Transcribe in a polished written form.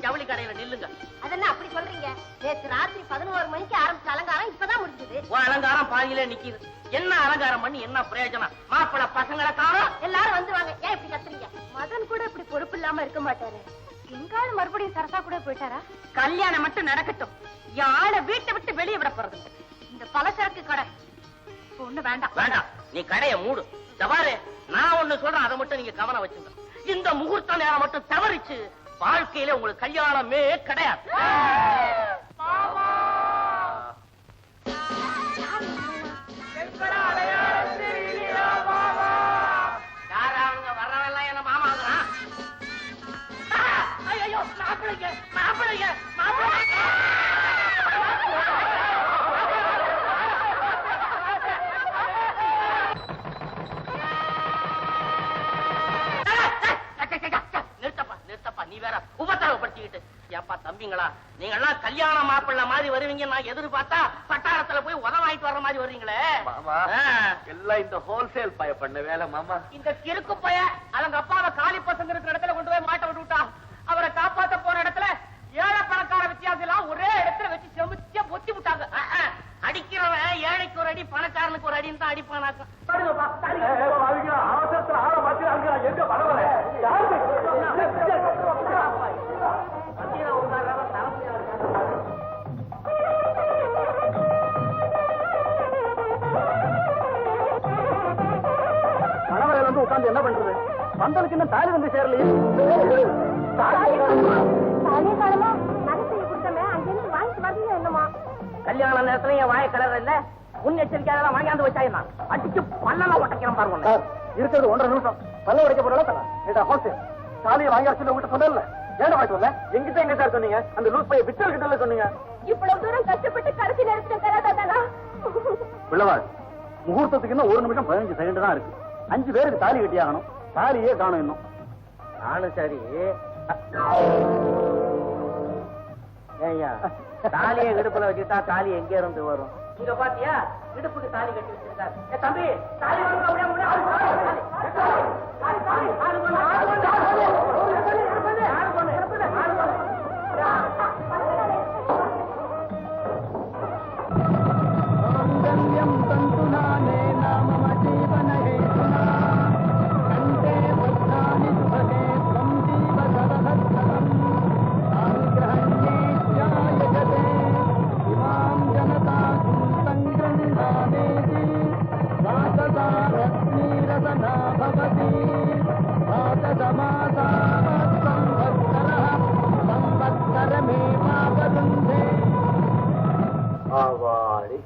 ஜவுளி கடையில நில்லுங்க. அதென்ன அப்படி சொல்றீங்க? நேற்று ராத்திரி 11 மணிக்கு ஆரம்பிச்ச அலங்காரம் இப்பதான் முடிஞ்சது. அலங்காரம் பாதியில நிக்குது. என்ன அலங்காரம் பண்ணி என்ன பிரயோஜனம்? மாப்பிள்ள பசங்களை காணோம். எல்லாரும் வந்துருவாங்க. ஏன் இப்படி கத்துறீங்க? மதன் கூட இப்படி பொறுப்பு இல்லாம இருக்க மாட்டாரு. எங்காலும் மறுபடியும் சரசா கூட போயிட்டாரா? கல்யாணம் மட்டும் நடக்கட்டும். யாழ வீட்டை விட்டு வெளியே விட போறது. இந்த பலசரக்கு கடை ஒண்ணு வேண்டாம். வேண்டாம், நீ கடையை மூடு. தவாரு, நான் ஒண்ணு சொல்றேன், அதை மட்டும் நீங்க கவனம் வச்சுங்க. இந்த முகூர்த்த நேரம் மட்டும் தவறிச்சு வாழ்க்கையில உங்களுக்கு கல்யாணமே கிடையாது. வர்றவெல்லாம் என்ன மாமாங்கிறான். ஐயோ, மாப்பிளைங்க மாப்பிளைங்க மாப்பிளைங்க. நிறுத்தப்பா, நீ வேற உபத்திரவப்படுத்திக்கிட்டு. ஏப்பா தம்பிங்களா, நீங்க எல்லாம் கல்யாண மாப்பிள்ள மாதிரி வருவீங்க நான் எதிர்பார்த்தா பட்டாளத்துல போய் உதவாயிட்டு வர்ற மாதிரி வருவீங்களே. எல்லாம் இந்த ஹோல்சேல் பய பண்ண வேலை மாமா. இந்த கிறுக்கு பய அவங்க அப்பாவை காலி பசங்க இருக்கிற இடத்துல கொண்டு போய் மாட்ட விட்டு விட்டா. அவரை காப்பாத்த போற இடத்துல ஏழை பணக்கார வித்தியாசம் எல்லாம் ஒரே இடத்துல வச்சு செமிச்சா பொத்தி விட்டாங்க. அடிக்கிறவன் ஏழைக்கு ஒரு அடி பணக்காரனுக்கு ஒரு அடின்னு தான் அடிப்பானாக்க. அவசரத்துல ஆள மாத்திராங்க. எங்க பரவல மணவரையில வந்து உட்கார்ந்து என்ன பண்றது? பந்தலுக்கு இன்னும் தாலி வந்து சேரலையே. கல்யாண நேரத்துல என் வாய கலர் இல்ல, முன்னெச்சரிக்கையாக வாங்கியாந்து வச்சாயினா அடிச்சு பல்லெல்லாம் உடைக்கிறேன் பாருங்க. இருக்கிறது 1.5 நிமிஷம் பல்ல உடைக்க போறா. ஹோல்சேல் தாலியை வாங்கியாச்சு உங்ககிட்ட சொன்னல. ஏன் வாய்ட்டு வரல? எங்கிட்ட எங்க சார் சொன்னீங்க? அந்த லூஸ் பைய விட்டல் கிட்ட சொன்னீங்க. இவ்வளவு தூரம் கஷ்டப்பட்டு கடைசி நேரத்துல தராதானா? பிள்ளவாள், முகூர்த்தத்துக்கு இன்னும் 1 நிமிஷம் 15 செகண்ட் தான் இருக்கு. 5 பேருக்கு தாலி கட்டி ஆகணும். தாலியே காணும் இன்னும். நானும் சரி. ஏய்யா, தாலியை இடுப்புல வச்சுட்டா தாலி எங்க இருந்து வரும்? இங்க பாத்தியா, இடுப்புக்கு தாலி கட்டி வச்சிருக்காரு. தம்பி, தாலி வருங்க. ஆவாடி